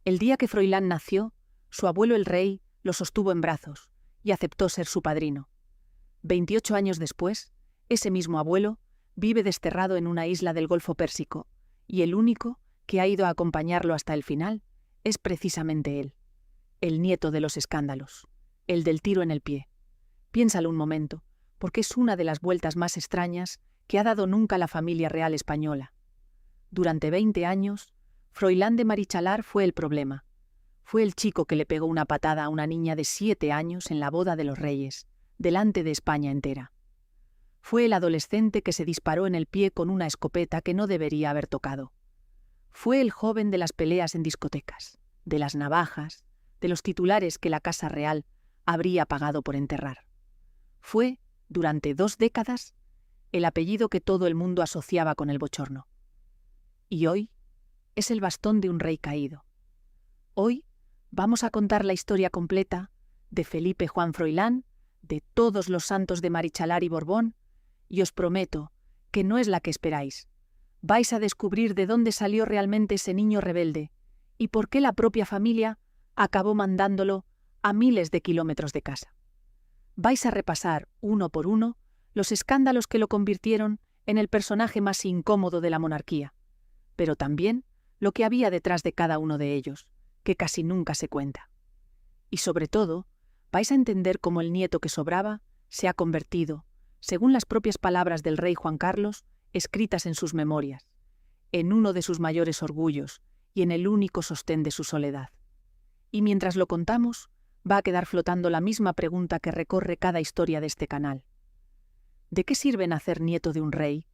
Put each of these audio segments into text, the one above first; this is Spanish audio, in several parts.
El día que Froilán nació, su abuelo el rey lo sostuvo en brazos y aceptó ser su padrino. 28 años después, ese mismo abuelo vive desterrado en una isla del Golfo Pérsico, y el único que ha ido a acompañarlo hasta el final es precisamente él, el nieto de los escándalos, el del tiro en el pie. Piénsalo un momento, porque es una de las vueltas más extrañas que ha dado nunca la familia real española. Durante 20 años, Froilán de Marichalar fue el problema. Fue el chico que le pegó una patada a una niña de 7 años en la boda de los reyes, delante de España entera. Fue el adolescente que se disparó en el pie con una escopeta que no debería haber tocado. Fue el joven de las peleas en discotecas, de las navajas, de los titulares que la Casa Real habría pagado por enterrar. Fue, durante 2 décadas, el apellido que todo el mundo asociaba con el bochorno. Y hoy es el bastón de un rey caído. Hoy vamos a contar la historia completa de Felipe Juan Froilán, de todos los santos de Marichalar y Borbón, y os prometo que no es la que esperáis. Vais a descubrir de dónde salió realmente ese niño rebelde y por qué la propia familia acabó mandándolo a miles de kilómetros de casa. Vais a repasar, uno por uno, los escándalos que lo convirtieron en el personaje más incómodo de la monarquía, pero también lo que había detrás de cada uno de ellos, que casi nunca se cuenta. Y sobre todo, vais a entender cómo el nieto que sobraba se ha convertido, según las propias palabras del rey Juan Carlos, escritas en sus memorias, en uno de sus mayores orgullos y en el único sostén de su soledad. Y mientras lo contamos, va a quedar flotando la misma pregunta que recorre cada historia de este canal. ¿De qué sirve nacer nieto de un rey,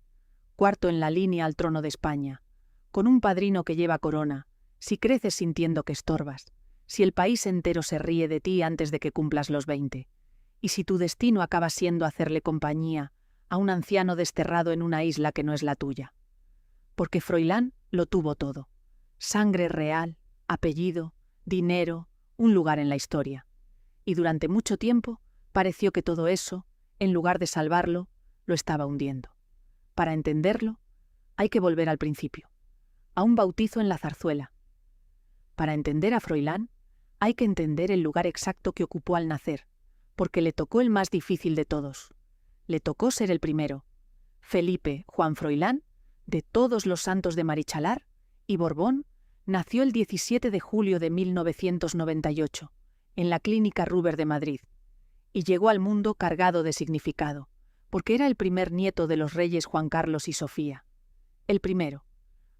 cuarto en la línea al trono de España, con un padrino que lleva corona, si creces sintiendo que estorbas, si el país entero se ríe de ti antes de que cumplas los 20, y si tu destino acaba siendo hacerle compañía a un anciano desterrado en una isla que no es la tuya? Porque Froilán lo tuvo todo: sangre real, apellido, dinero, un lugar en la historia. Y durante mucho tiempo pareció que todo eso, en lugar de salvarlo, lo estaba hundiendo. Para entenderlo, hay que volver al principio, a un bautizo en la Zarzuela. Para entender a Froilán, hay que entender el lugar exacto que ocupó al nacer, porque le tocó el más difícil de todos. Le tocó ser el primero. Felipe Juan Froilán, de todos los santos de Marichalar y Borbón, nació el 17 de julio de 1998, en la Clínica Ruber de Madrid, y llegó al mundo cargado de significado, porque era el primer nieto de los reyes Juan Carlos y Sofía. El primero.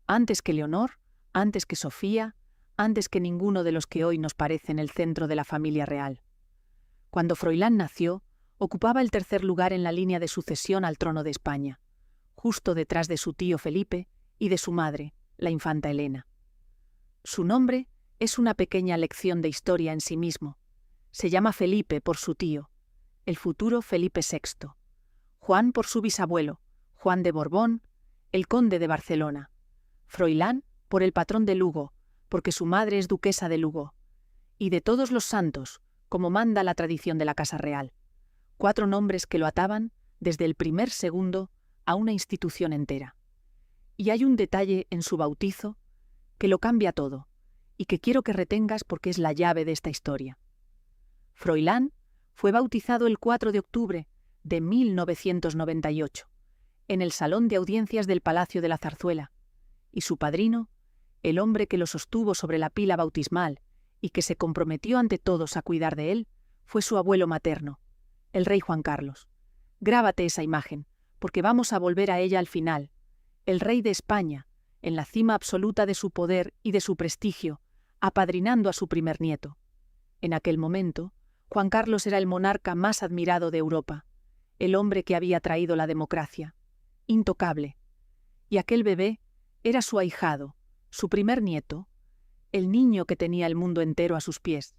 Antes que Leonor, antes que Sofía, antes que ninguno de los que hoy nos parecen el centro de la familia real. Cuando Froilán nació, ocupaba el 3er lugar en la línea de sucesión al trono de España, justo detrás de su tío Felipe y de su madre, la infanta Elena. Su nombre es una pequeña lección de historia en sí mismo. Se llama Felipe por su tío, el futuro Felipe VI. Juan por su bisabuelo, Juan de Borbón, el conde de Barcelona. Froilán por el patrón de Lugo, porque su madre es duquesa de Lugo. Y de todos los santos, como manda la tradición de la Casa Real. 4 nombres que lo ataban, desde el primer segundo, a una institución entera. Y hay un detalle en su bautizo que lo cambia todo, y que quiero que retengas porque es la llave de esta historia. Froilán fue bautizado el 4 de octubre de 1998, en el Salón de Audiencias del Palacio de la Zarzuela, y su padrino, el hombre que lo sostuvo sobre la pila bautismal y que se comprometió ante todos a cuidar de él, fue su abuelo materno, el rey Juan Carlos. Grábate esa imagen, porque vamos a volver a ella al final. El rey de España, en la cima absoluta de su poder y de su prestigio, apadrinando a su primer nieto. En aquel momento, Juan Carlos era el monarca más admirado de Europa, el hombre que había traído la democracia, intocable. Y aquel bebé era su ahijado, su primer nieto, el niño que tenía el mundo entero a sus pies.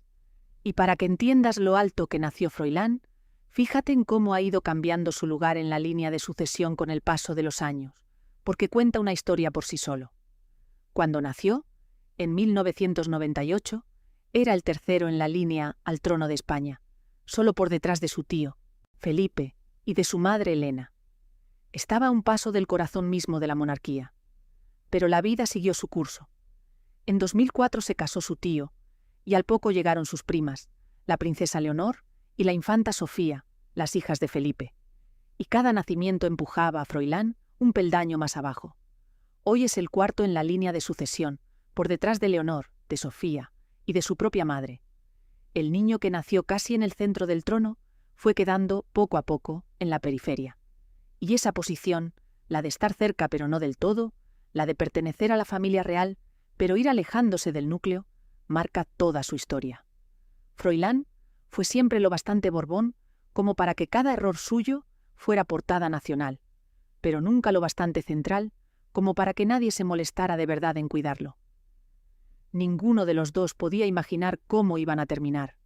Y para que entiendas lo alto que nació Froilán, fíjate en cómo ha ido cambiando su lugar en la línea de sucesión con el paso de los años, porque cuenta una historia por sí solo. Cuando nació, en 1998, era el 3º en la línea al trono de España, solo por detrás de su tío, Felipe, y de su madre Elena. Estaba a un paso del corazón mismo de la monarquía. Pero la vida siguió su curso. En 2004 se casó su tío, y al poco llegaron sus primas, la princesa Leonor y la infanta Sofía, las hijas de Felipe. Y cada nacimiento empujaba a Froilán un peldaño más abajo. Hoy es el cuarto en la línea de sucesión, por detrás de Leonor, de Sofía y de su propia madre. El niño que nació casi en el centro del trono fue quedando, poco a poco, en la periferia. Y esa posición, la de estar cerca pero no del todo, la de pertenecer a la familia real, pero ir alejándose del núcleo, marca toda su historia. Froilán fue siempre lo bastante Borbón como para que cada error suyo fuera portada nacional, pero nunca lo bastante central como para que nadie se molestara de verdad en cuidarlo. Ninguno de los dos podía imaginar cómo iban a terminar.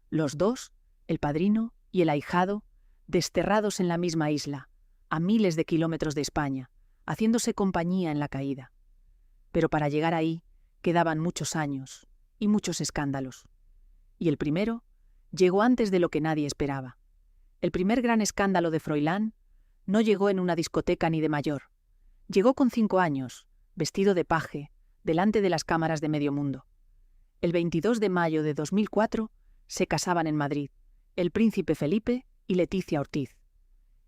Los dos, el padrino y el ahijado, desterrados en la misma isla, a miles de kilómetros de España, haciéndose compañía en la caída. Pero para llegar ahí quedaban muchos años y muchos escándalos. Y el primero llegó antes de lo que nadie esperaba. El primer gran escándalo de Froilán no llegó en una discoteca ni de mayor. Llegó con 5 años, vestido de paje, delante de las cámaras de medio mundo. El 22 de mayo de 2004 se casaban en Madrid, el príncipe Felipe y Leticia Ortiz.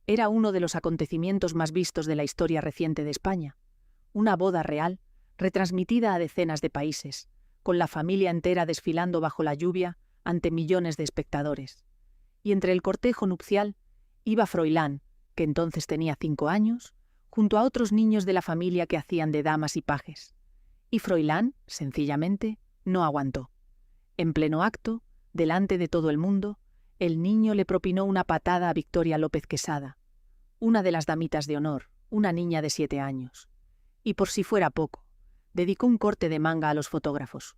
Era uno de los acontecimientos más vistos de la historia reciente de España. Una boda real, retransmitida a decenas de países, con la familia entera desfilando bajo la lluvia ante millones de espectadores. Y entre el cortejo nupcial iba Froilán, que entonces tenía 5 años, junto a otros niños de la familia que hacían de damas y pajes. Y Froilán, sencillamente, no aguantó. En pleno acto, delante de todo el mundo, el niño le propinó una patada a Victoria López Quesada, una de las damitas de honor, una niña de 7 años. Y por si fuera poco, dedicó un corte de manga a los fotógrafos.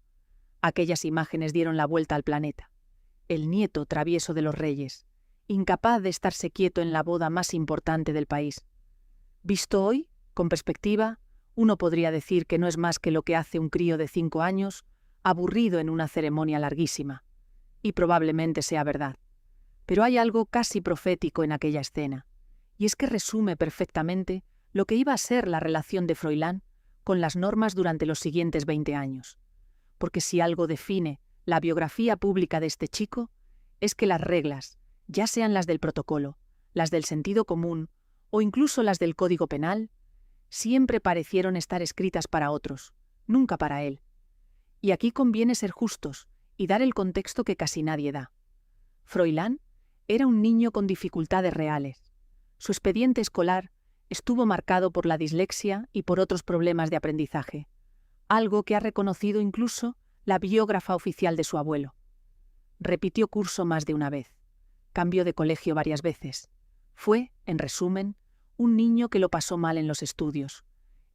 Aquellas imágenes dieron la vuelta al planeta. El nieto travieso de los reyes, incapaz de estarse quieto en la boda más importante del país. Visto hoy, con perspectiva, uno podría decir que no es más que lo que hace un crío de 5 años, aburrido en una ceremonia larguísima. Y probablemente sea verdad. Pero hay algo casi profético en aquella escena, y es que resume perfectamente lo que iba a ser la relación de Froilán con las normas durante los siguientes 20 años. Porque si algo define la biografía pública de este chico, es que las reglas, ya sean las del protocolo, las del sentido común o incluso las del Código Penal, siempre parecieron estar escritas para otros, nunca para él. Y aquí conviene ser justos y dar el contexto que casi nadie da. Froilán era un niño con dificultades reales. Su expediente escolar estuvo marcado por la dislexia y por otros problemas de aprendizaje, algo que ha reconocido incluso la biógrafa oficial de su abuelo. Repitió curso más de una vez, cambió de colegio varias veces. Fue, en resumen, un niño que lo pasó mal en los estudios,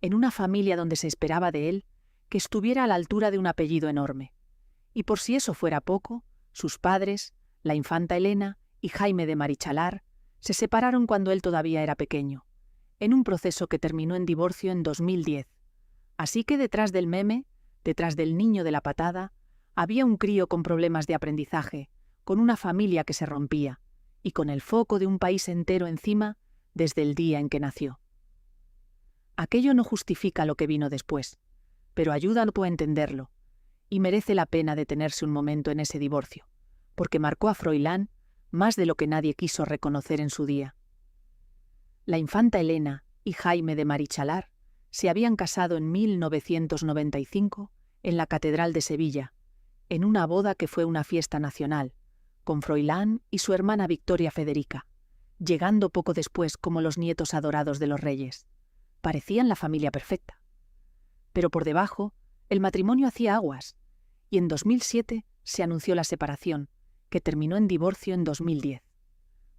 en una familia donde se esperaba de él que estuviera a la altura de un apellido enorme. Y por si eso fuera poco, sus padres, la infanta Elena y Jaime de Marichalar, se separaron cuando él todavía era pequeño, en un proceso que terminó en divorcio en 2010. Así que detrás del meme, detrás del niño de la patada, había un crío con problemas de aprendizaje, con una familia que se rompía, y con el foco de un país entero encima desde el día en que nació. Aquello no justifica lo que vino después, pero ayuda a entenderlo, y merece la pena detenerse un momento en ese divorcio, porque marcó a Froilán más de lo que nadie quiso reconocer en su día. La infanta Elena y Jaime de Marichalar se habían casado en 1995 en la Catedral de Sevilla, en una boda que fue una fiesta nacional, con Froilán y su hermana Victoria Federica, llegando poco después como los nietos adorados de los reyes. Parecían la familia perfecta. Pero por debajo, el matrimonio hacía aguas, y en 2007 se anunció la separación, que terminó en divorcio en 2010.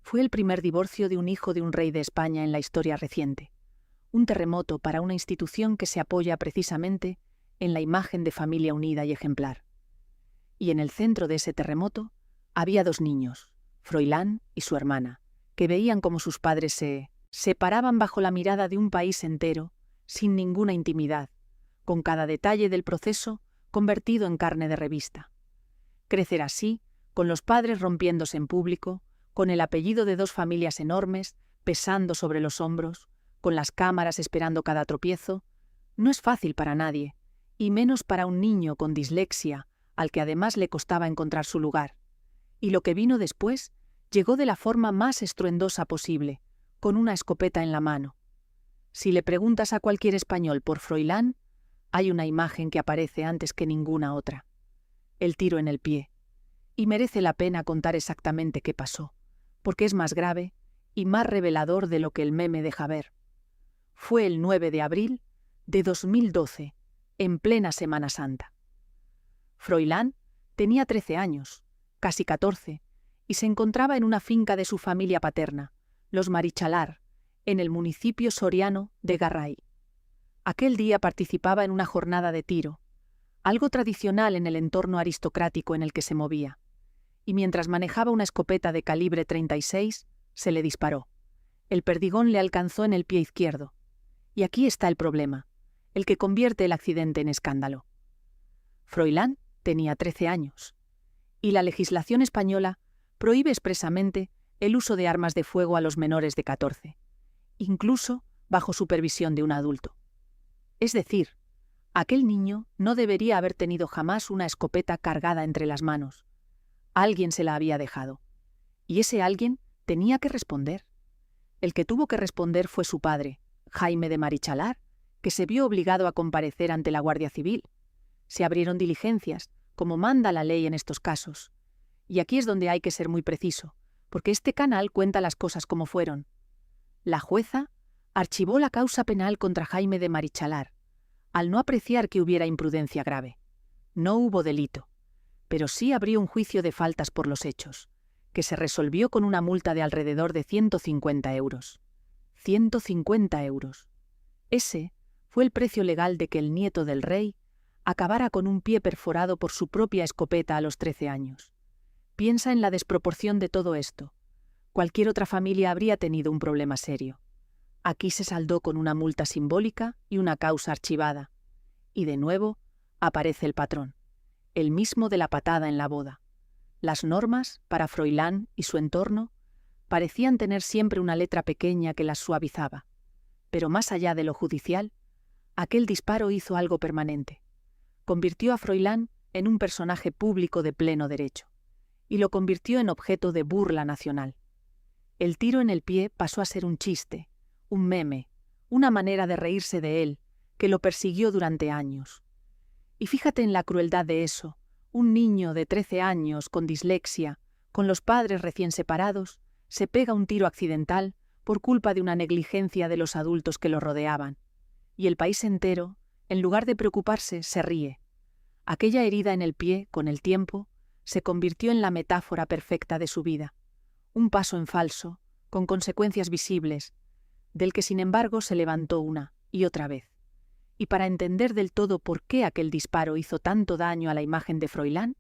Fue el primer divorcio de un hijo de un rey de España en la historia reciente, un terremoto para una institución que se apoya precisamente en la imagen de familia unida y ejemplar. Y en el centro de ese terremoto había 2 niños, Froilán y su hermana, que veían cómo sus padres se separaban bajo la mirada de un país entero, sin ninguna intimidad, con cada detalle del proceso convertido en carne de revista. Crecer así, con los padres rompiéndose en público, con el apellido de 2 familias enormes pesando sobre los hombros, con las cámaras esperando cada tropiezo, no es fácil para nadie, y menos para un niño con dislexia, al que además le costaba encontrar su lugar. Y lo que vino después llegó de la forma más estruendosa posible, con una escopeta en la mano. Si le preguntas a cualquier español por Froilán, hay una imagen que aparece antes que ninguna otra: el tiro en el pie. Y merece la pena contar exactamente qué pasó, porque es más grave y más revelador de lo que el meme deja ver. Fue el 9 de abril de 2012, en plena Semana Santa. Froilán tenía 13 años, casi 14, y se encontraba en una finca de su familia paterna, los Marichalar, en el municipio soriano de Garray. Aquel día participaba en una jornada de tiro, algo tradicional en el entorno aristocrático en el que se movía, y mientras manejaba una escopeta de calibre 36, se le disparó. El perdigón le alcanzó en el pie izquierdo. Y aquí está el problema, el que convierte el accidente en escándalo. Froilán tenía 13 años, y la legislación española prohíbe expresamente el uso de armas de fuego a los menores de 14, incluso bajo supervisión de un adulto. Es decir, aquel niño no debería haber tenido jamás una escopeta cargada entre las manos. Alguien se la había dejado, y ese alguien tenía que responder. El que tuvo que responder fue su padre, Jaime de Marichalar, que se vio obligado a comparecer ante la Guardia Civil. Se abrieron diligencias, como manda la ley en estos casos. Y aquí es donde hay que ser muy preciso, porque este canal cuenta las cosas como fueron. La jueza archivó la causa penal contra Jaime de Marichalar, al no apreciar que hubiera imprudencia grave. No hubo delito, pero sí abrió un juicio de faltas por los hechos, que se resolvió con una multa de alrededor de 150 euros. 150 euros. Ese fue el precio legal de que el nieto del rey acabara con un pie perforado por su propia escopeta a los 13 años. Piensa en la desproporción de todo esto. Cualquier otra familia habría tenido un problema serio. Aquí se saldó con una multa simbólica y una causa archivada. Y de nuevo aparece el patrón, el mismo de la patada en la boda. Las normas, para Froilán y su entorno, parecían tener siempre una letra pequeña que las suavizaba. Pero más allá de lo judicial, aquel disparo hizo algo permanente. Convirtió a Froilán en un personaje público de pleno derecho, y lo convirtió en objeto de burla nacional. El tiro en el pie pasó a ser un chiste, un meme, una manera de reírse de él, que lo persiguió durante años. Y fíjate en la crueldad de eso: un niño de 13 años con dislexia, con los padres recién separados, se pega un tiro accidental por culpa de una negligencia de los adultos que lo rodeaban. Y el país entero, en lugar de preocuparse, se ríe. Aquella herida en el pie, con el tiempo, se convirtió en la metáfora perfecta de su vida. Un paso en falso, con consecuencias visibles, del que sin embargo se levantó una y otra vez. Y para entender del todo por qué aquel disparo hizo tanto daño a la imagen de Froilán,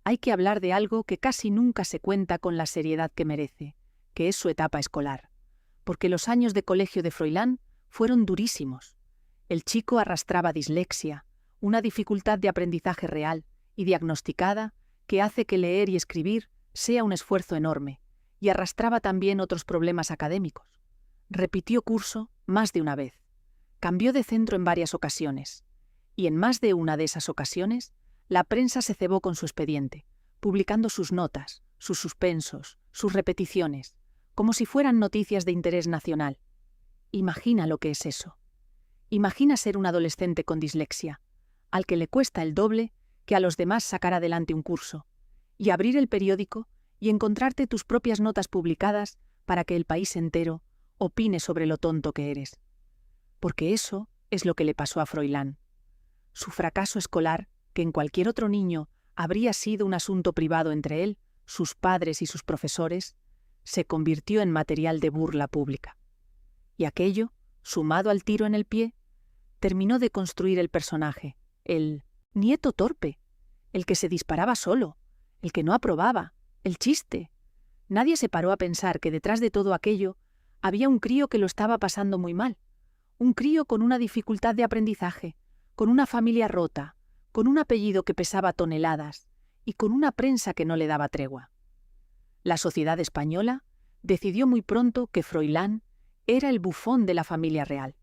hay que hablar de algo que casi nunca se cuenta con la seriedad que merece, que es su etapa escolar. Porque los años de colegio de Froilán fueron durísimos. El chico arrastraba dislexia, una dificultad de aprendizaje real y diagnosticada que hace que leer y escribir sea un esfuerzo enorme, y arrastraba también otros problemas académicos. Repitió curso más de una vez. Cambió de centro en varias ocasiones, y en más de una de esas ocasiones, la prensa se cebó con su expediente, publicando sus notas, sus suspensos, sus repeticiones, como si fueran noticias de interés nacional. Imagina lo que es eso. Imagina ser un adolescente con dislexia, al que le cuesta el doble que a los demás sacar adelante un curso, y abrir el periódico y encontrarte tus propias notas publicadas para que el país entero opine sobre lo tonto que eres. Porque eso es lo que le pasó a Froilán. Su fracaso escolar, que en cualquier otro niño habría sido un asunto privado entre él, sus padres y sus profesores, se convirtió en material de burla pública. Y aquello, sumado al tiro en el pie, terminó de construir el personaje, el nieto torpe, el que se disparaba solo, el que no aprobaba, el chiste. Nadie se paró a pensar que detrás de todo aquello había un crío que lo estaba pasando muy mal, un crío con una dificultad de aprendizaje, con una familia rota, con un apellido que pesaba toneladas y con una prensa que no le daba tregua. La sociedad española decidió muy pronto que Froilán era el bufón de la familia real,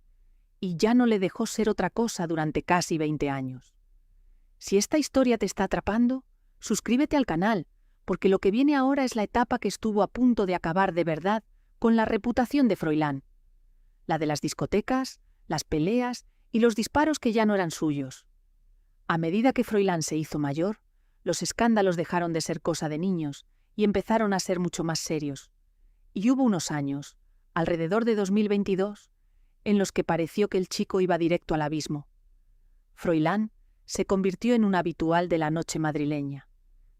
y ya no le dejó ser otra cosa durante casi 20 años. Si esta historia te está atrapando, suscríbete al canal, porque lo que viene ahora es la etapa que estuvo a punto de acabar de verdad con la reputación de Froilán. La de las discotecas, las peleas y los disparos que ya no eran suyos. A medida que Froilán se hizo mayor, los escándalos dejaron de ser cosa de niños y empezaron a ser mucho más serios. Y hubo unos años, alrededor de 2022, en los que pareció que el chico iba directo al abismo. Froilán se convirtió en un habitual de la noche madrileña.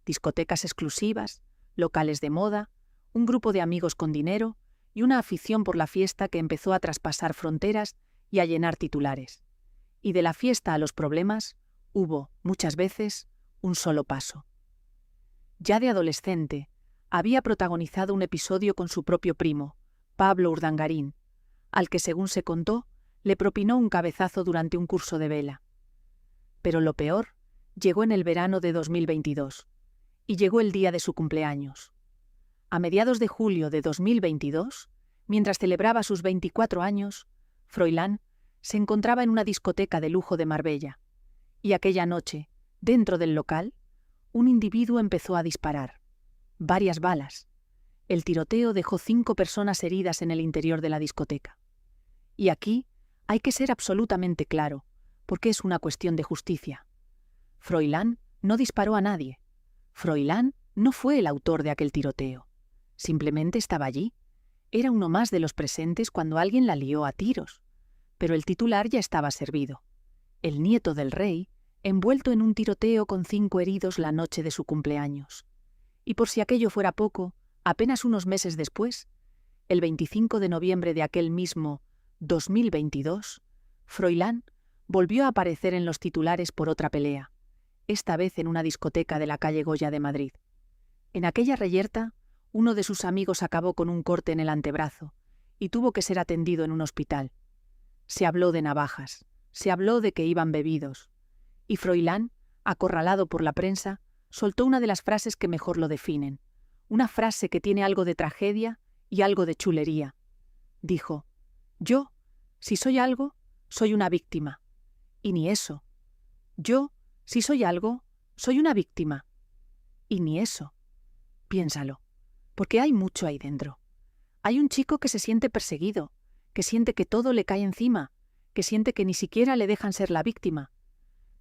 Discotecas exclusivas, locales de moda, un grupo de amigos con dinero y una afición por la fiesta que empezó a traspasar fronteras y a llenar titulares. Y de la fiesta a los problemas hubo, muchas veces, un solo paso. Ya de adolescente, había protagonizado un episodio con su propio primo, Pablo Urdangarín, al que, según se contó, le propinó un cabezazo durante un curso de vela. Pero lo peor llegó en el verano de 2022, y llegó el día de su cumpleaños. A mediados de julio de 2022, mientras celebraba sus 24 años, Froilán se encontraba en una discoteca de lujo de Marbella, y aquella noche, dentro del local, un individuo empezó a disparar. Varias balas. El tiroteo dejó 5 personas heridas en el interior de la discoteca. Y aquí hay que ser absolutamente claro, porque es una cuestión de justicia. Froilán no disparó a nadie. Froilán no fue el autor de aquel tiroteo. Simplemente estaba allí. Era uno más de los presentes cuando alguien la lió a tiros. Pero el titular ya estaba servido. El nieto del rey, envuelto en un tiroteo con 5 heridos la noche de su cumpleaños. Y por si aquello fuera poco, apenas unos meses después, el 25 de noviembre de aquel mismo 2022, Froilán volvió a aparecer en los titulares por otra pelea, esta vez en una discoteca de la calle Goya de Madrid. En aquella reyerta, uno de sus amigos acabó con un corte en el antebrazo y tuvo que ser atendido en un hospital. Se habló de navajas, se habló de que iban bebidos, y Froilán, acorralado por la prensa, soltó una de las frases que mejor lo definen, una frase que tiene algo de tragedia y algo de chulería. Dijo: «Yo, si soy algo, soy una víctima. Y ni eso. Yo, si soy algo, soy una víctima. Y ni eso». Piénsalo, porque hay mucho ahí dentro. Hay un chico que se siente perseguido, que siente que todo le cae encima, que siente que ni siquiera le dejan ser la víctima.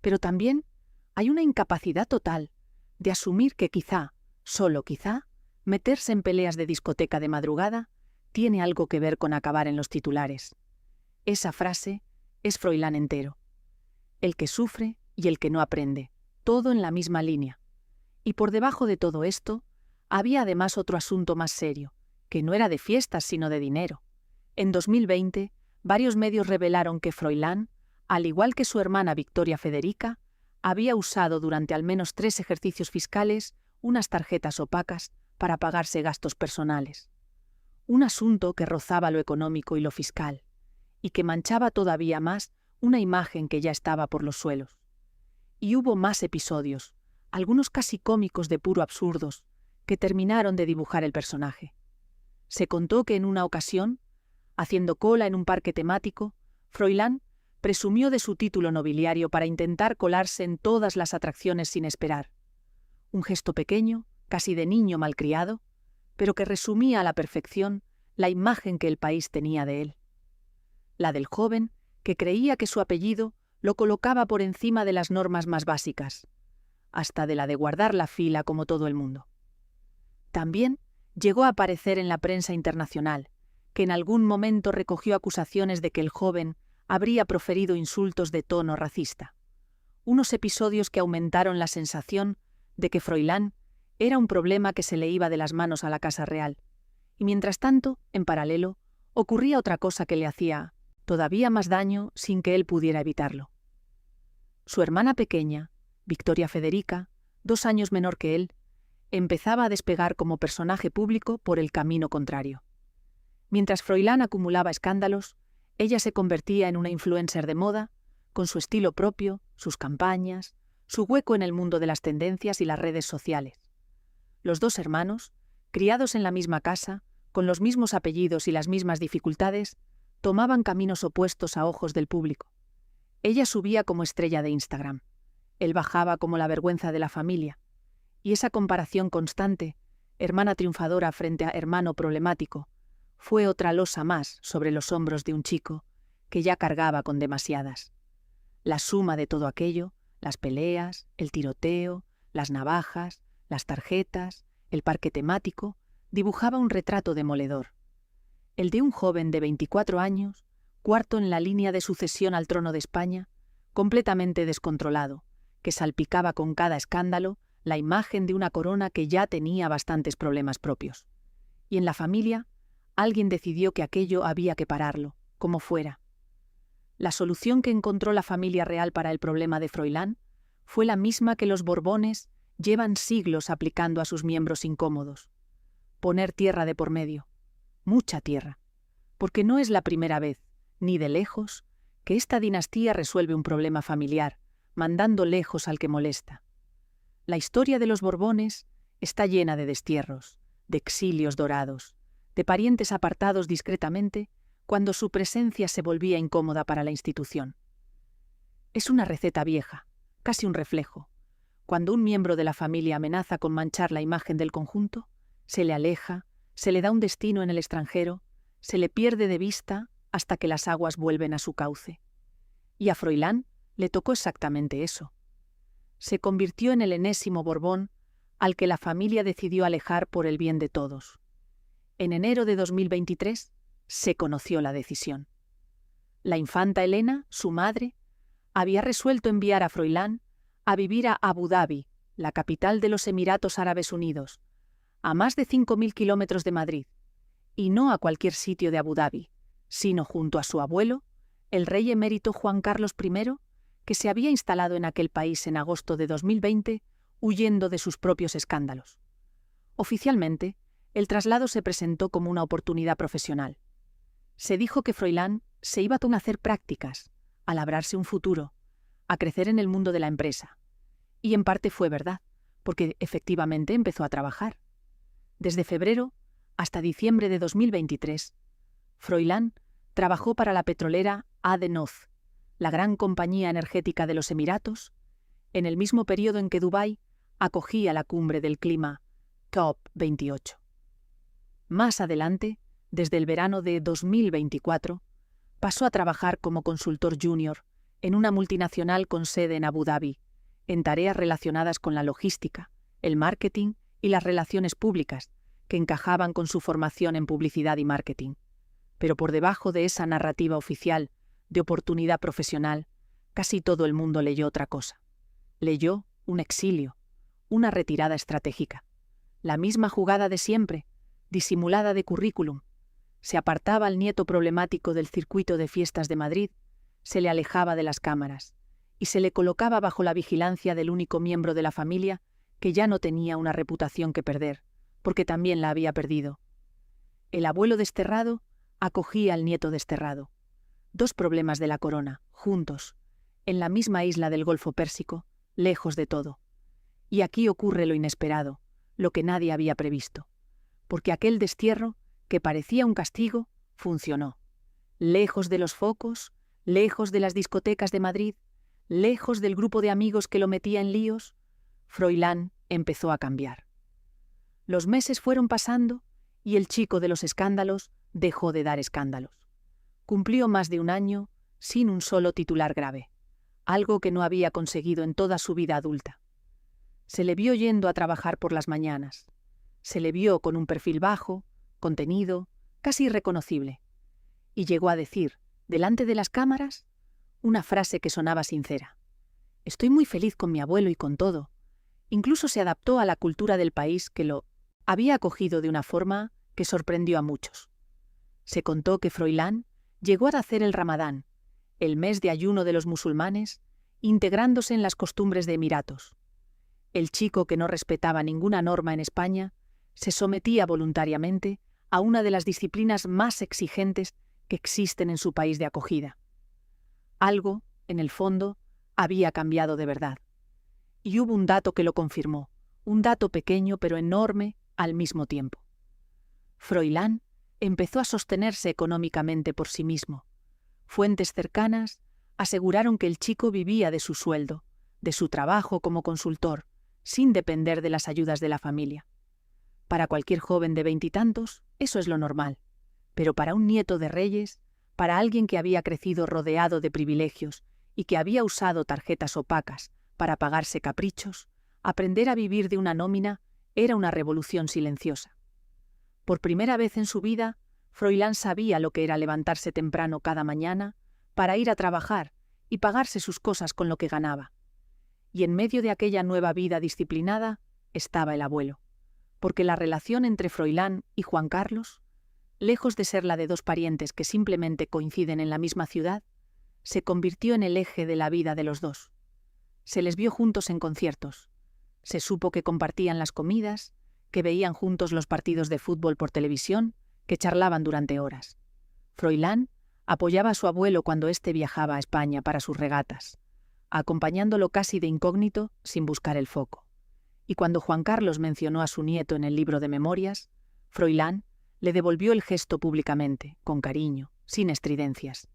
Pero también hay una incapacidad total de asumir que quizá, solo quizá, meterse en peleas de discoteca de madrugada tiene algo que ver con acabar en los titulares. Esa frase es Froilán entero. El que sufre y el que no aprende, todo en la misma línea. Y por debajo de todo esto, había además otro asunto más serio, que no era de fiestas sino de dinero. En 2020, varios medios revelaron que Froilán, al igual que su hermana Victoria Federica, había usado durante al menos 3 ejercicios fiscales unas tarjetas opacas para pagarse gastos personales. Un asunto que rozaba lo económico y lo fiscal, y que manchaba todavía más una imagen que ya estaba por los suelos. Y hubo más episodios, algunos casi cómicos de puro absurdos, que terminaron de dibujar el personaje. Se contó que en una ocasión, haciendo cola en un parque temático, Froilán presumió de su título nobiliario para intentar colarse en todas las atracciones sin esperar. Un gesto pequeño, casi de niño malcriado, pero que resumía a la perfección la imagen que el país tenía de él. La del joven que creía que su apellido lo colocaba por encima de las normas más básicas, hasta de la de guardar la fila como todo el mundo. También llegó a aparecer en la prensa internacional, que en algún momento recogió acusaciones de que el joven habría proferido insultos de tono racista. Unos episodios que aumentaron la sensación de que Froilán era un problema que se le iba de las manos a la Casa Real. Y mientras tanto, en paralelo, ocurría otra cosa que le hacía todavía más daño sin que él pudiera evitarlo. Su hermana pequeña, Victoria Federica, 2 años menor que él, empezaba a despegar como personaje público por el camino contrario. Mientras Froilán acumulaba escándalos, ella se convertía en una influencer de moda, con su estilo propio, sus campañas, su hueco en el mundo de las tendencias y las redes sociales. Los 2 hermanos, criados en la misma casa, con los mismos apellidos y las mismas dificultades, tomaban caminos opuestos a ojos del público. Ella subía como estrella de Instagram. Él bajaba como la vergüenza de la familia. Y esa comparación constante, hermana triunfadora frente a hermano problemático, fue otra losa más sobre los hombros de un chico que ya cargaba con demasiadas. La suma de todo aquello, las peleas, el tiroteo, las navajas, las tarjetas, el parque temático, dibujaba un retrato demoledor. El de un joven de 24 años, cuarto en la línea de sucesión al trono de España, completamente descontrolado, que salpicaba con cada escándalo la imagen de una corona que ya tenía bastantes problemas propios. Y en la familia, alguien decidió que aquello había que pararlo, como fuera. La solución que encontró la familia real para el problema de Froilán fue la misma que los Borbones llevan siglos aplicando a sus miembros incómodos: poner tierra de por medio, mucha tierra, porque no es la primera vez, ni de lejos, que esta dinastía resuelve un problema familiar, mandando lejos al que molesta. La historia de los Borbones está llena de destierros, de exilios dorados, de parientes apartados discretamente cuando su presencia se volvía incómoda para la institución. Es una receta vieja, casi un reflejo. Cuando un miembro de la familia amenaza con manchar la imagen del conjunto, se le aleja, se le da un destino en el extranjero, se le pierde de vista hasta que las aguas vuelven a su cauce. Y a Froilán le tocó exactamente eso. Se convirtió en el enésimo Borbón al que la familia decidió alejar por el bien de todos. En enero de 2023 se conoció la decisión. La infanta Elena, su madre, había resuelto enviar a Froilán a vivir a Abu Dhabi, la capital de los Emiratos Árabes Unidos, a más de 5.000 kilómetros de Madrid, y no a cualquier sitio de Abu Dhabi, sino junto a su abuelo, el rey emérito Juan Carlos I, que se había instalado en aquel país en agosto de 2020, huyendo de sus propios escándalos. Oficialmente, el traslado se presentó como una oportunidad profesional. Se dijo que Froilán se iba a hacer prácticas, a labrarse un futuro, a crecer en el mundo de la empresa. Y en parte fue verdad, porque efectivamente empezó a trabajar. Desde febrero hasta diciembre de 2023, Froilán trabajó para la petrolera ADNOC, la gran compañía energética de los Emiratos, en el mismo periodo en que Dubái acogía la cumbre del clima COP28. Más adelante, desde el verano de 2024, pasó a trabajar como consultor junior en una multinacional con sede en Abu Dhabi, en tareas relacionadas con la logística, el marketing y las relaciones públicas, que encajaban con su formación en publicidad y marketing. Pero por debajo de esa narrativa oficial de oportunidad profesional, casi todo el mundo leyó otra cosa. Leyó un exilio, una retirada estratégica. La misma jugada de siempre, disimulada de currículum. Se apartaba al nieto problemático del circuito de fiestas de Madrid, se le alejaba de las cámaras y se le colocaba bajo la vigilancia del único miembro de la familia que ya no tenía una reputación que perder, porque también la había perdido. El abuelo desterrado acogía al nieto desterrado. Dos problemas de la corona, juntos, en la misma isla del Golfo Pérsico, lejos de todo. Y aquí ocurre lo inesperado, lo que nadie había previsto, porque aquel destierro, que parecía un castigo, funcionó. Lejos de los focos, lejos de las discotecas de Madrid, lejos del grupo de amigos que lo metía en líos, Froilán empezó a cambiar. Los meses fueron pasando y el chico de los escándalos dejó de dar escándalos. Cumplió más de un año sin un solo titular grave, algo que no había conseguido en toda su vida adulta. Se le vio yendo a trabajar por las mañanas. Se le vio con un perfil bajo, contenido, casi irreconocible. Y llegó a decir, delante de las cámaras, una frase que sonaba sincera. Estoy muy feliz con mi abuelo y con todo. Incluso se adaptó a la cultura del país que lo había acogido de una forma que sorprendió a muchos. Se contó que Froilán llegó a hacer el Ramadán, el mes de ayuno de los musulmanes, integrándose en las costumbres de Emiratos. El chico que no respetaba ninguna norma en España se sometía voluntariamente a una de las disciplinas más exigentes que existen en su país de acogida. Algo, en el fondo, había cambiado de verdad. Y hubo un dato que lo confirmó, un dato pequeño pero enorme al mismo tiempo. Froilán empezó a sostenerse económicamente por sí mismo. Fuentes cercanas aseguraron que el chico vivía de su sueldo, de su trabajo como consultor, sin depender de las ayudas de la familia. Para cualquier joven de veintitantos, eso es lo normal. Pero para un nieto de reyes, para alguien que había crecido rodeado de privilegios y que había usado tarjetas opacas para pagarse caprichos, aprender a vivir de una nómina era una revolución silenciosa. Por primera vez en su vida, Froilán sabía lo que era levantarse temprano cada mañana para ir a trabajar y pagarse sus cosas con lo que ganaba. Y en medio de aquella nueva vida disciplinada estaba el abuelo, porque la relación entre Froilán y Juan Carlos, lejos de ser la de dos parientes que simplemente coinciden en la misma ciudad, se convirtió en el eje de la vida de los dos. Se les vio juntos en conciertos. Se supo que compartían las comidas, que veían juntos los partidos de fútbol por televisión, que charlaban durante horas. Froilán apoyaba a su abuelo cuando éste viajaba a España para sus regatas, acompañándolo casi de incógnito sin buscar el foco. Y cuando Juan Carlos mencionó a su nieto en el libro de memorias, Froilán le devolvió el gesto públicamente, con cariño, sin estridencias.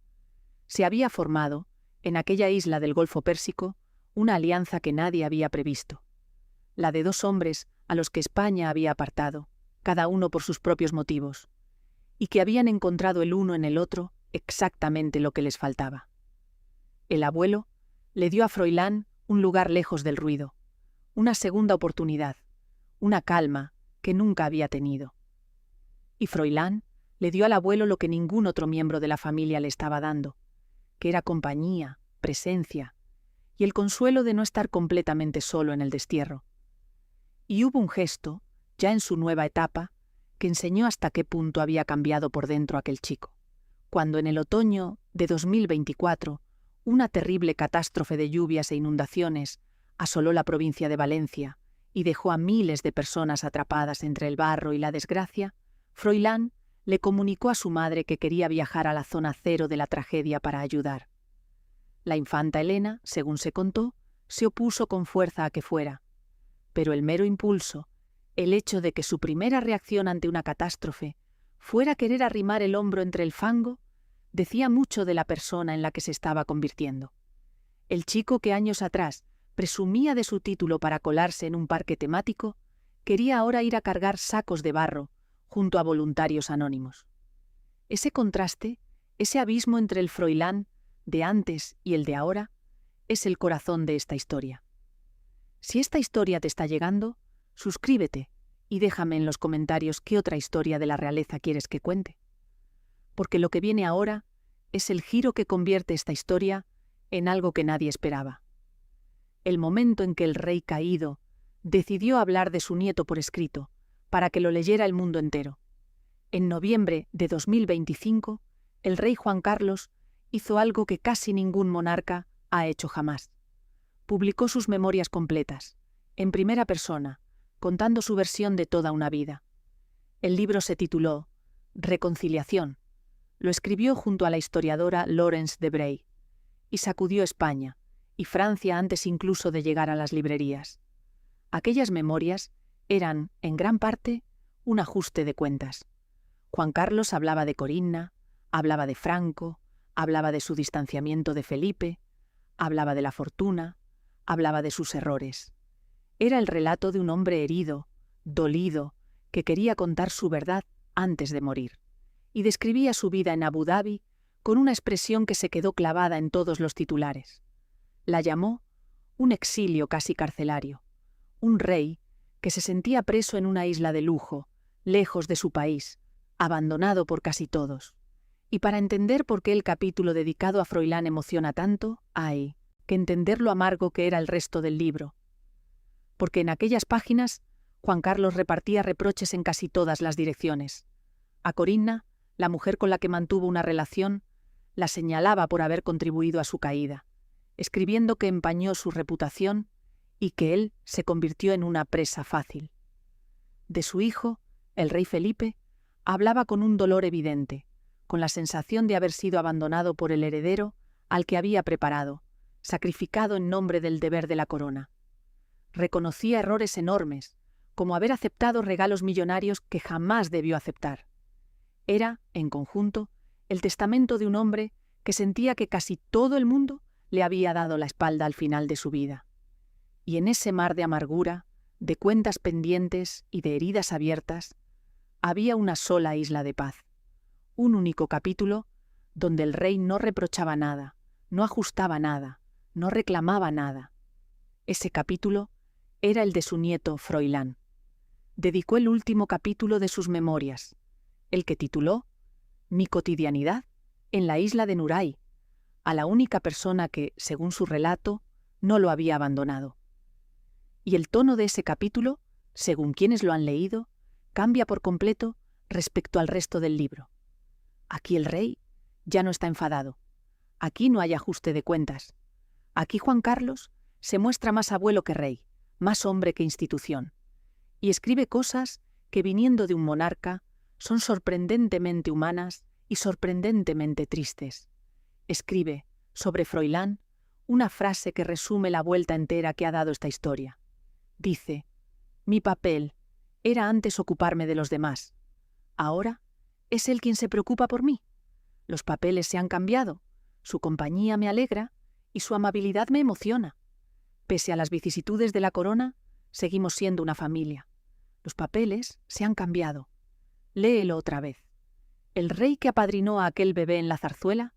Se había formado, en aquella isla del Golfo Pérsico, una alianza que nadie había previsto. La de dos hombres a los que España había apartado, cada uno por sus propios motivos, y que habían encontrado el uno en el otro exactamente lo que les faltaba. El abuelo le dio a Froilán un lugar lejos del ruido, una segunda oportunidad, una calma que nunca había tenido. Y Froilán le dio al abuelo lo que ningún otro miembro de la familia le estaba dando, que era compañía, presencia, y el consuelo de no estar completamente solo en el destierro. Y hubo un gesto, ya en su nueva etapa, que enseñó hasta qué punto había cambiado por dentro aquel chico. Cuando en el otoño de 2024, una terrible catástrofe de lluvias e inundaciones asoló la provincia de Valencia y dejó a miles de personas atrapadas entre el barro y la desgracia, Froilán le comunicó a su madre que quería viajar a la zona cero de la tragedia para ayudar. La infanta Elena, según se contó, se opuso con fuerza a que fuera, pero el mero impulso, el hecho de que su primera reacción ante una catástrofe fuera querer arrimar el hombro entre el fango, decía mucho de la persona en la que se estaba convirtiendo. El chico que años atrás presumía de su título para colarse en un parque temático, quería ahora ir a cargar sacos de barro junto a voluntarios anónimos. Ese contraste, ese abismo entre el Froilán de antes y el de ahora, es el corazón de esta historia. Si esta historia te está llegando, suscríbete y déjame en los comentarios qué otra historia de la realeza quieres que cuente. Porque lo que viene ahora es el giro que convierte esta historia en algo que nadie esperaba. El momento en que el rey caído decidió hablar de su nieto por escrito, para que lo leyera el mundo entero. En noviembre de 2025, el rey Juan Carlos hizo algo que casi ningún monarca ha hecho jamás. Publicó sus memorias completas, en primera persona, contando su versión de toda una vida. El libro se tituló Reconciliación. Lo escribió junto a la historiadora Laurence de Bray, y sacudió España y Francia antes incluso de llegar a las librerías. Aquellas memorias eran, en gran parte, un ajuste de cuentas. Juan Carlos hablaba de Corinna, hablaba de Franco, hablaba de su distanciamiento de Felipe, hablaba de la fortuna, hablaba de sus errores. Era el relato de un hombre herido, dolido, que quería contar su verdad antes de morir, y describía su vida en Abu Dhabi con una expresión que se quedó clavada en todos los titulares. La llamó un exilio casi carcelario, un rey que se sentía preso en una isla de lujo, lejos de su país, abandonado por casi todos. Y para entender por qué el capítulo dedicado a Froilán emociona tanto, hay que entender lo amargo que era el resto del libro. Porque en aquellas páginas, Juan Carlos repartía reproches en casi todas las direcciones. A Corinna, la mujer con la que mantuvo una relación, la señalaba por haber contribuido a su caída, escribiendo que empañó su reputación y que él se convirtió en una presa fácil. De su hijo, el rey Felipe, hablaba con un dolor evidente, con la sensación de haber sido abandonado por el heredero al que había preparado, sacrificado en nombre del deber de la corona. Reconocía errores enormes, como haber aceptado regalos millonarios que jamás debió aceptar. Era, en conjunto, el testamento de un hombre que sentía que casi todo el mundo le había dado la espalda al final de su vida. Y en ese mar de amargura, de cuentas pendientes y de heridas abiertas, había una sola isla de paz, un único capítulo donde el rey no reprochaba nada, no ajustaba nada, no reclamaba nada. Ese capítulo era el de su nieto Froilán. Dedicó el último capítulo de sus memorias, el que tituló Mi cotidianidad en la isla de Nuray, a la única persona que, según su relato, no lo había abandonado. Y el tono de ese capítulo, según quienes lo han leído, cambia por completo respecto al resto del libro. Aquí el rey ya no está enfadado. Aquí no hay ajuste de cuentas. Aquí Juan Carlos se muestra más abuelo que rey, más hombre que institución. Y escribe cosas que, viniendo de un monarca, son sorprendentemente humanas y sorprendentemente tristes. Escribe, sobre Froilán, una frase que resume la vuelta entera que ha dado esta historia. Dice: mi papel era antes ocuparme de los demás. Ahora es él quien se preocupa por mí. Los papeles se han cambiado, su compañía me alegra y su amabilidad me emociona. Pese a las vicisitudes de la corona, seguimos siendo una familia. Los papeles se han cambiado. Léelo otra vez. El rey que apadrinó a aquel bebé en la zarzuela,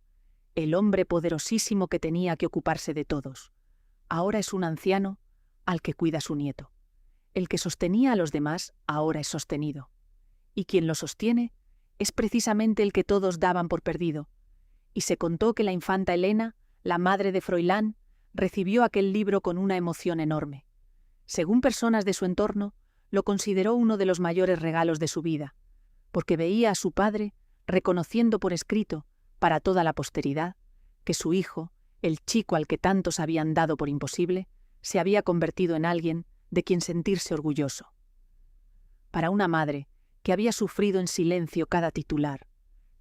el hombre poderosísimo que tenía que ocuparse de todos, ahora es un anciano al que cuida su nieto. El que sostenía a los demás ahora es sostenido. Y quien lo sostiene es precisamente el que todos daban por perdido. Y se contó que la infanta Elena, la madre de Froilán, recibió aquel libro con una emoción enorme. Según personas de su entorno, lo consideró uno de los mayores regalos de su vida, porque veía a su padre reconociendo por escrito, para toda la posteridad, que su hijo, el chico al que tantos habían dado por imposible, se había convertido en alguien de quien sentirse orgulloso. Para una madre que había sufrido en silencio cada titular,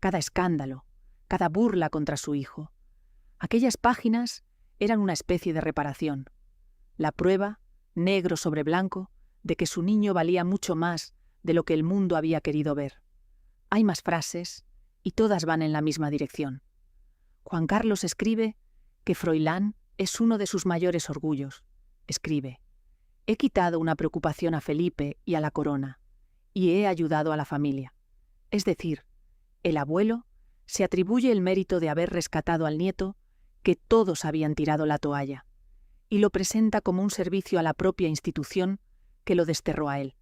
cada escándalo, cada burla contra su hijo, aquellas páginas eran una especie de reparación, la prueba, negro sobre blanco, de que su niño valía mucho más de lo que el mundo había querido ver. Hay más frases, y todas van en la misma dirección. Juan Carlos escribe que Froilán es uno de sus mayores orgullos. Escribe: he quitado una preocupación a Felipe y a la corona, y he ayudado a la familia. Es decir, el abuelo se atribuye el mérito de haber rescatado al nieto, que todos habían tirado la toalla, y lo presenta como un servicio a la propia institución que lo desterró a él.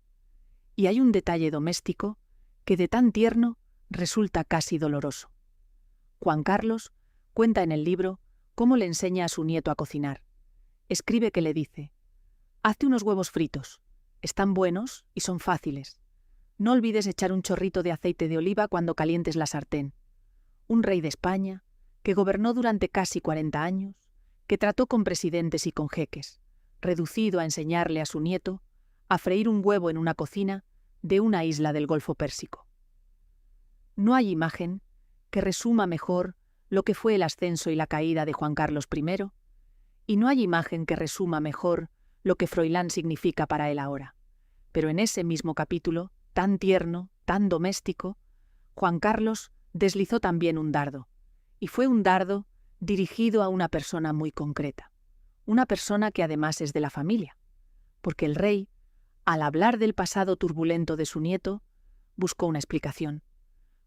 Y hay un detalle doméstico que de tan tierno resulta casi doloroso. Juan Carlos cuenta en el libro cómo le enseña a su nieto a cocinar. Escribe que le dice: hazte unos huevos fritos, están buenos y son fáciles. No olvides echar un chorrito de aceite de oliva cuando calientes la sartén. Un rey de España, que gobernó durante casi 40 años, que trató con presidentes y con jeques, reducido a enseñarle a su nieto a freír un huevo en una cocina de una isla del Golfo Pérsico. No hay imagen que resuma mejor lo que fue el ascenso y la caída de Juan Carlos I, y no hay imagen que resuma mejor lo que Froilán significa para él ahora. Pero en ese mismo capítulo, tan tierno, tan doméstico, Juan Carlos deslizó también un dardo, y fue un dardo dirigido a una persona muy concreta, una persona que además es de la familia, porque el rey, al hablar del pasado turbulento de su nieto, buscó una explicación,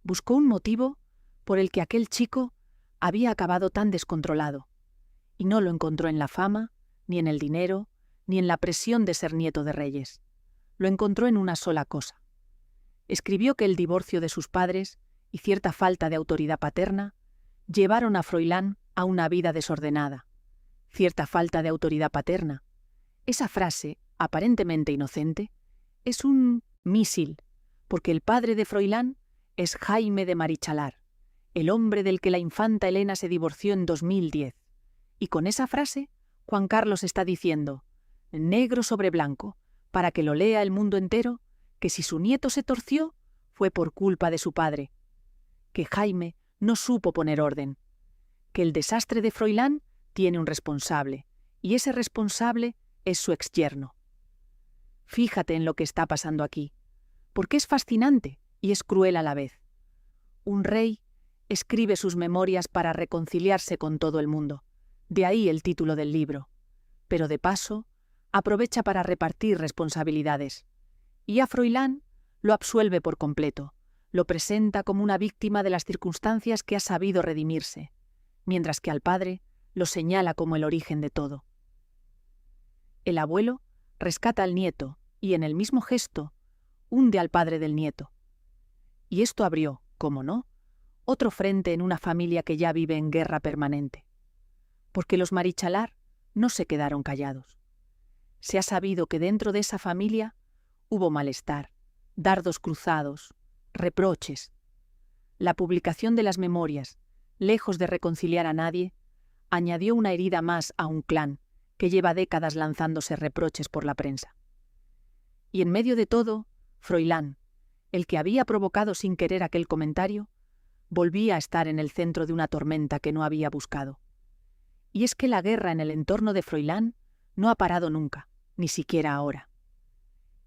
buscó un motivo por el que aquel chico había acabado tan descontrolado, y no lo encontró en la fama, ni en el dinero, ni en la presión de ser nieto de reyes. Lo encontró en una sola cosa. Escribió que el divorcio de sus padres y cierta falta de autoridad paterna llevaron a Froilán a una vida desordenada. Cierta falta de autoridad paterna. Esa frase, aparentemente inocente, es un mísil, porque el padre de Froilán es Jaime de Marichalar, el hombre del que la infanta Elena se divorció en 2010. Y con esa frase, Juan Carlos está diciendo, negro sobre blanco, para que lo lea el mundo entero, que si su nieto se torció, fue por culpa de su padre, que Jaime no supo poner orden, que el desastre de Froilán tiene un responsable, y ese responsable es su exyerno. Fíjate en lo que está pasando aquí, porque es fascinante y es cruel a la vez, Un rey escribe sus memorias para reconciliarse con todo el mundo. De ahí el título del libro. Pero de paso, aprovecha para repartir responsabilidades. Y a Froilán lo absuelve por completo. Lo presenta como una víctima de las circunstancias que ha sabido redimirse, mientras que al padre lo señala como el origen de todo. El abuelo rescata al nieto y, en el mismo gesto, hunde al padre del nieto. Y esto abrió, cómo no, otro frente en una familia que ya vive en guerra permanente. Porque los Marichalar no se quedaron callados. Se ha sabido que dentro de esa familia hubo malestar, dardos cruzados, reproches. La publicación de las memorias, lejos de reconciliar a nadie, añadió una herida más a un clan que lleva décadas lanzándose reproches por la prensa. Y en medio de todo, Froilán, el que había provocado sin querer aquel comentario, volvía a estar en el centro de una tormenta que no había buscado. Y es que la guerra en el entorno de Froilán no ha parado nunca, ni siquiera ahora.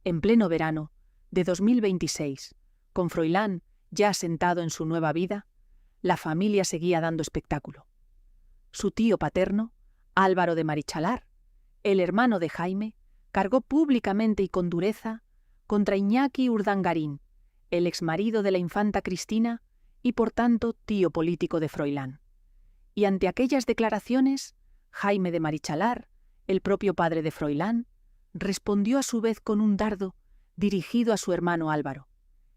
En pleno verano de 2026, con Froilán ya asentado en su nueva vida, la familia seguía dando espectáculo. Su tío paterno, Álvaro de Marichalar, el hermano de Jaime, cargó públicamente y con dureza contra Iñaki Urdangarín, el exmarido de la infanta Cristina y por tanto tío político de Froilán. Y ante aquellas declaraciones, Jaime de Marichalar, el propio padre de Froilán, respondió a su vez con un dardo dirigido a su hermano Álvaro.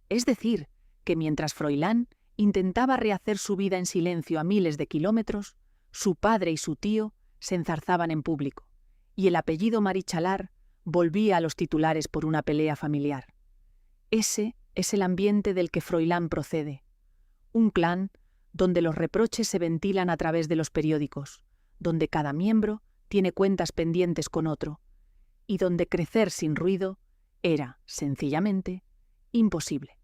Es decir, que mientras Froilán intentaba rehacer su vida en silencio a miles de kilómetros, su padre y su tío se enzarzaban en público, y el apellido Marichalar volvía a los titulares por una pelea familiar. Ese es el ambiente del que Froilán procede. Un clan donde los reproches se ventilan a través de los periódicos, donde cada miembro tiene cuentas pendientes con otro, y donde crecer sin ruido era, sencillamente, imposible.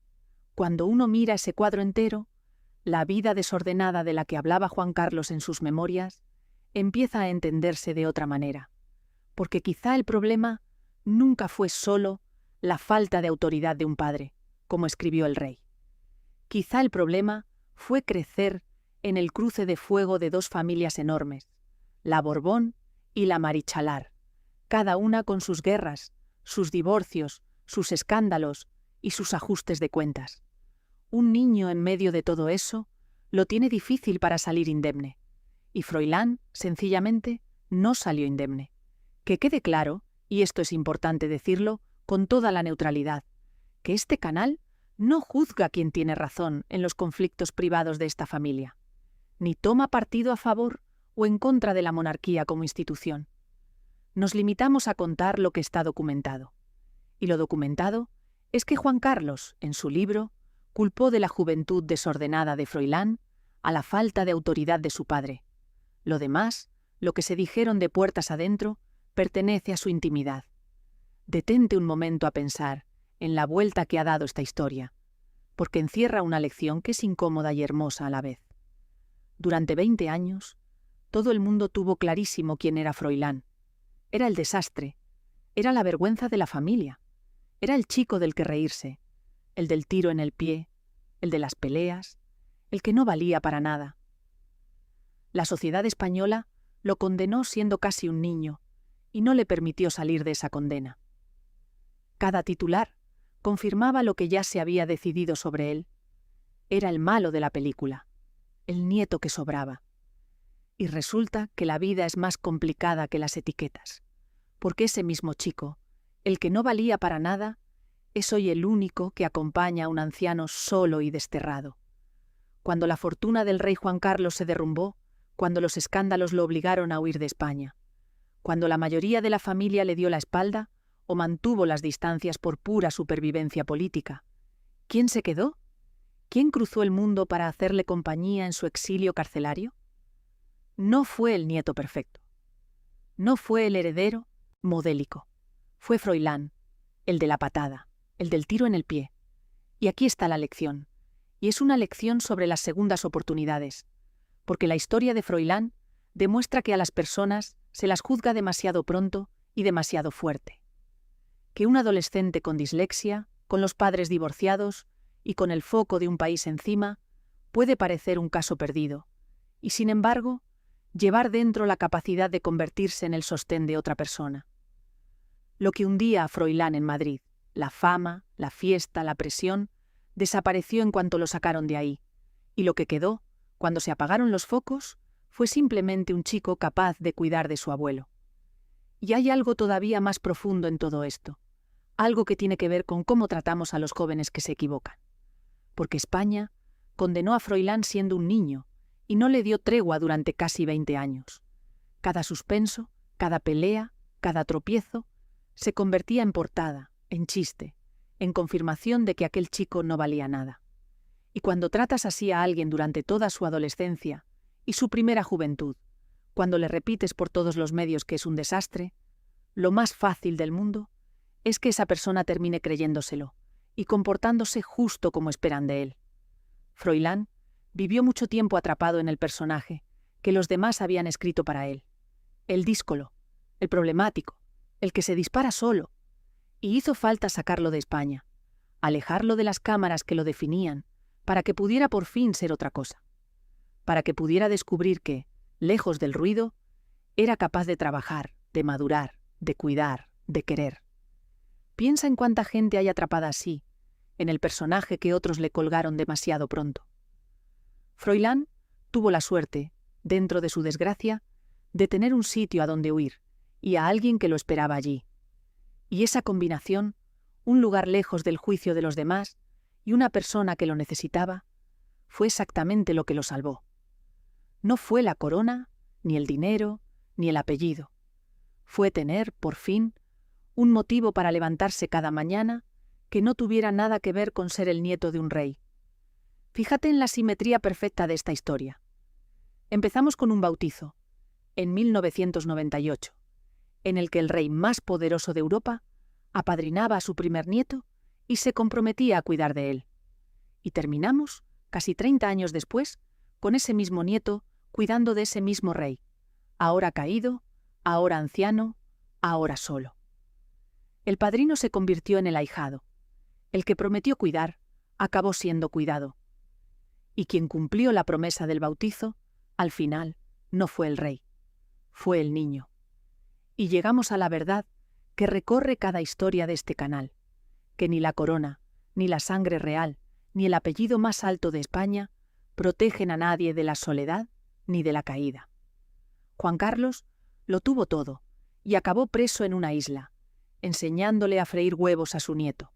Cuando uno mira ese cuadro entero, la vida desordenada de la que hablaba Juan Carlos en sus memorias empieza a entenderse de otra manera, porque quizá el problema nunca fue solo la falta de autoridad de un padre, como escribió el rey. Quizá el problema fue crecer en el cruce de fuego de dos familias enormes, la Borbón y la Marichalar, cada una con sus guerras, sus divorcios, sus escándalos y sus ajustes de cuentas. Un niño en medio de todo eso lo tiene difícil para salir indemne, y Froilán, sencillamente, no salió indemne. Que quede claro, y esto es importante decirlo con toda la neutralidad, que este canal no juzga a quien tiene razón en los conflictos privados de esta familia, ni toma partido a favor o en contra de la monarquía como institución. Nos limitamos a contar lo que está documentado. Y lo documentado es que Juan Carlos, en su libro, culpó de la juventud desordenada de Froilán a la falta de autoridad de su padre. Lo demás, lo que se dijeron de puertas adentro, pertenece a su intimidad. Detente un momento a pensar en la vuelta que ha dado esta historia, porque encierra una lección que es incómoda y hermosa a la vez. Durante 20 años, todo el mundo tuvo clarísimo quién era Froilán. Era el desastre, era la vergüenza de la familia, era el chico del que reírse, el del tiro en el pie, el de las peleas, el que no valía para nada. La sociedad española lo condenó siendo casi un niño y no le permitió salir de esa condena. Cada titular confirmaba lo que ya se había decidido sobre él. Era el malo de la película, el nieto que sobraba. Y resulta que la vida es más complicada que las etiquetas, porque ese mismo chico, el que no valía para nada, es hoy el único que acompaña a un anciano solo y desterrado. Cuando la fortuna del rey Juan Carlos se derrumbó, cuando los escándalos lo obligaron a huir de España, cuando la mayoría de la familia le dio la espalda o mantuvo las distancias por pura supervivencia política, ¿quién se quedó? ¿Quién cruzó el mundo para hacerle compañía en su exilio carcelario? No fue el nieto perfecto. No fue el heredero modélico. Fue Froilán, el de la patada, el del tiro en el pie. Y aquí está la lección. Y es una lección sobre las segundas oportunidades, porque la historia de Froilán demuestra que a las personas se las juzga demasiado pronto y demasiado fuerte. Que un adolescente con dislexia, con los padres divorciados y con el foco de un país encima, puede parecer un caso perdido, y sin embargo, llevar dentro la capacidad de convertirse en el sostén de otra persona. Lo que hundía a Froilán en Madrid, la fama, la fiesta, la presión, desapareció en cuanto lo sacaron de ahí, y lo que quedó, cuando se apagaron los focos, fue simplemente un chico capaz de cuidar de su abuelo. Y hay algo todavía más profundo en todo esto, algo que tiene que ver con cómo tratamos a los jóvenes que se equivocan. Porque España condenó a Froilán siendo un niño y no le dio tregua durante casi 20 años. Cada suspenso, cada pelea, cada tropiezo, se convertía en portada, en chiste, en confirmación de que aquel chico no valía nada. Y cuando tratas así a alguien durante toda su adolescencia y su primera juventud, cuando le repites por todos los medios que es un desastre, lo más fácil del mundo es que esa persona termine creyéndoselo y comportándose justo como esperan de él. Froilán vivió mucho tiempo atrapado en el personaje que los demás habían escrito para él. El díscolo, el problemático, el que se dispara solo. Y hizo falta sacarlo de España, alejarlo de las cámaras que lo definían, para que pudiera por fin ser otra cosa. Para que pudiera descubrir que, lejos del ruido, era capaz de trabajar, de madurar, de cuidar, de querer. Piensa en cuánta gente hay atrapada así, en el personaje que otros le colgaron demasiado pronto. Froilán tuvo la suerte, dentro de su desgracia, de tener un sitio a donde huir y a alguien que lo esperaba allí. Y esa combinación, un lugar lejos del juicio de los demás y una persona que lo necesitaba, fue exactamente lo que lo salvó. No fue la corona, ni el dinero, ni el apellido. Fue tener, por fin, un motivo para levantarse cada mañana que no tuviera nada que ver con ser el nieto de un rey. Fíjate en la simetría perfecta de esta historia. Empezamos con un bautizo, en 1998, en el que el rey más poderoso de Europa apadrinaba a su primer nieto y se comprometía a cuidar de él. Y terminamos, casi 30 años después, con ese mismo nieto cuidando de ese mismo rey, ahora caído, ahora anciano, ahora solo. El padrino se convirtió en el ahijado. El que prometió cuidar, acabó siendo cuidado. Y quien cumplió la promesa del bautizo, al final, no fue el rey, fue el niño. Y llegamos a la verdad que recorre cada historia de este canal, que ni la corona, ni la sangre real, ni el apellido más alto de España protegen a nadie de la soledad ni de la caída. Juan Carlos lo tuvo todo y acabó preso en una isla, enseñándole a freír huevos a su nieto.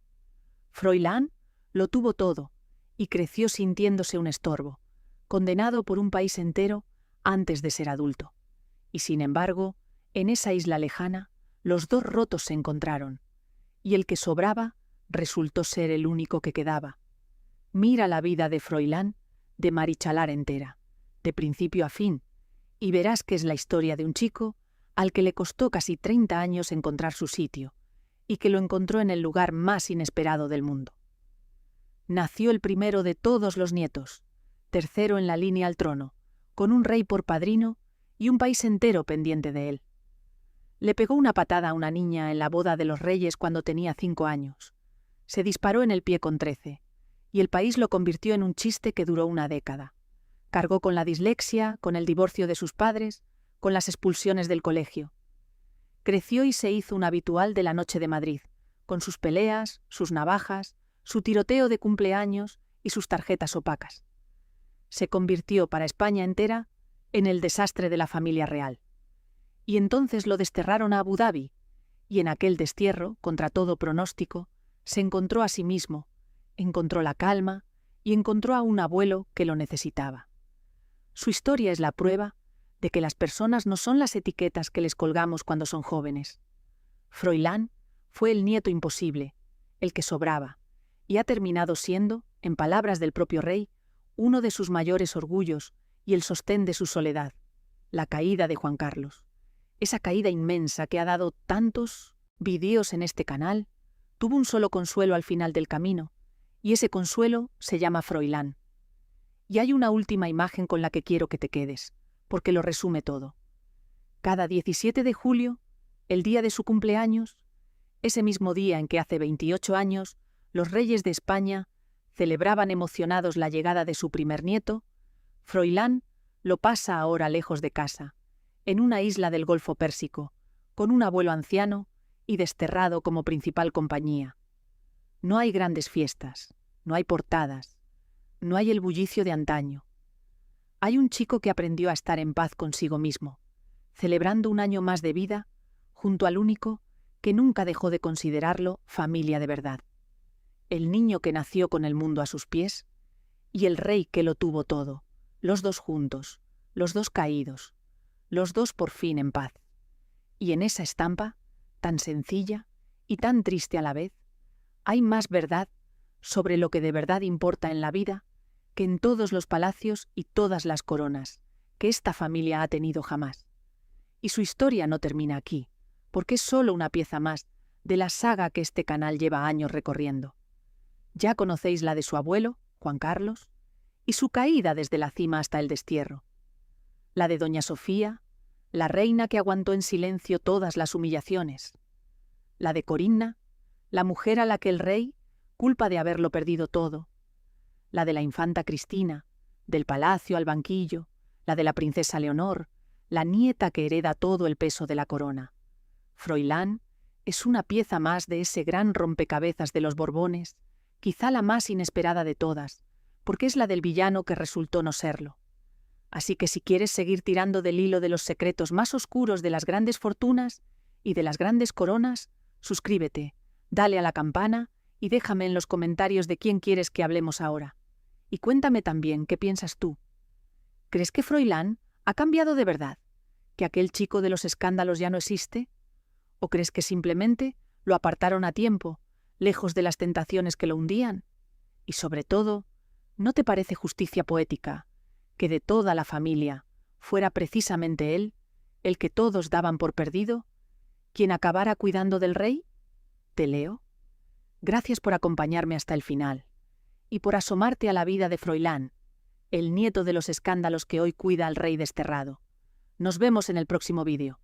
Froilán lo tuvo todo y creció sintiéndose un estorbo, condenado por un país entero antes de ser adulto. Y sin embargo, en esa isla lejana, los dos rotos se encontraron, y el que sobraba resultó ser el único que quedaba. Mira la vida de Froilán de Marichalar entera, de principio a fin, y verás que es la historia de un chico al que le costó casi 30 años encontrar su sitio, y que lo encontró en el lugar más inesperado del mundo. Nació el primero de todos los nietos, tercero en la línea al trono, con un rey por padrino y un país entero pendiente de él. Le pegó una patada a una niña en la boda de los reyes cuando tenía 5 años. Se disparó en el pie con 13, y el país lo convirtió en un chiste que duró una década. Cargó con la dislexia, con el divorcio de sus padres, con las expulsiones del colegio. Creció y se hizo un habitual de la noche de Madrid, con sus peleas, sus navajas, su tiroteo de cumpleaños y sus tarjetas opacas. Se convirtió para España entera en el desastre de la familia real. Y entonces lo desterraron a Abu Dhabi, y en aquel destierro, contra todo pronóstico, se encontró a sí mismo, encontró la calma y encontró a un abuelo que lo necesitaba. Su historia es la prueba de que las personas no son las etiquetas que les colgamos cuando son jóvenes. Froilán fue el nieto imposible, el que sobraba, y ha terminado siendo, en palabras del propio rey, uno de sus mayores orgullos y el sostén de su soledad, la caída de Juan Carlos. Esa caída inmensa que ha dado tantos vídeos en este canal, tuvo un solo consuelo al final del camino, y ese consuelo se llama Froilán. Y hay una última imagen con la que quiero que te quedes, porque lo resume todo. Cada 17 de julio, el día de su cumpleaños, ese mismo día en que hace 28 años, los reyes de España celebraban emocionados la llegada de su primer nieto, Froilán lo pasa ahora lejos de casa, en una isla del Golfo Pérsico, con un abuelo anciano y desterrado como principal compañía. No hay grandes fiestas, no hay portadas, no hay el bullicio de antaño. Hay un chico que aprendió a estar en paz consigo mismo, celebrando un año más de vida, junto al único que nunca dejó de considerarlo familia de verdad. El niño que nació con el mundo a sus pies y el rey que lo tuvo todo, los dos juntos, los dos caídos, los dos por fin en paz. Y en esa estampa, tan sencilla y tan triste a la vez, hay más verdad sobre lo que de verdad importa en la vida que en todos los palacios y todas las coronas que esta familia ha tenido jamás. Y su historia no termina aquí, porque es solo una pieza más de la saga que este canal lleva años recorriendo. Ya conocéis la de su abuelo, Juan Carlos, y su caída desde la cima hasta el destierro. La de doña Sofía, la reina que aguantó en silencio todas las humillaciones. La de Corinna, la mujer a la que el rey culpa de haberlo perdido todo. La de la infanta Cristina, del palacio al banquillo, la de la princesa Leonor, la nieta que hereda todo el peso de la corona. Froilán es una pieza más de ese gran rompecabezas de los Borbones, quizá la más inesperada de todas, porque es la del villano que resultó no serlo. Así que si quieres seguir tirando del hilo de los secretos más oscuros de las grandes fortunas y de las grandes coronas, suscríbete, dale a la campana y déjame en los comentarios de quién quieres que hablemos ahora. Y cuéntame también qué piensas tú. ¿Crees que Froilán ha cambiado de verdad? ¿Que aquel chico de los escándalos ya no existe? ¿O crees que simplemente lo apartaron a tiempo, lejos de las tentaciones que lo hundían? Y sobre todo, ¿no te parece justicia poética que de toda la familia fuera precisamente él, el que todos daban por perdido, quien acabara cuidando del rey? ¿Te leo? Gracias por acompañarme hasta el final y por asomarte a la vida de Froilán, el nieto de los escándalos que hoy cuida al rey desterrado. Nos vemos en el próximo vídeo.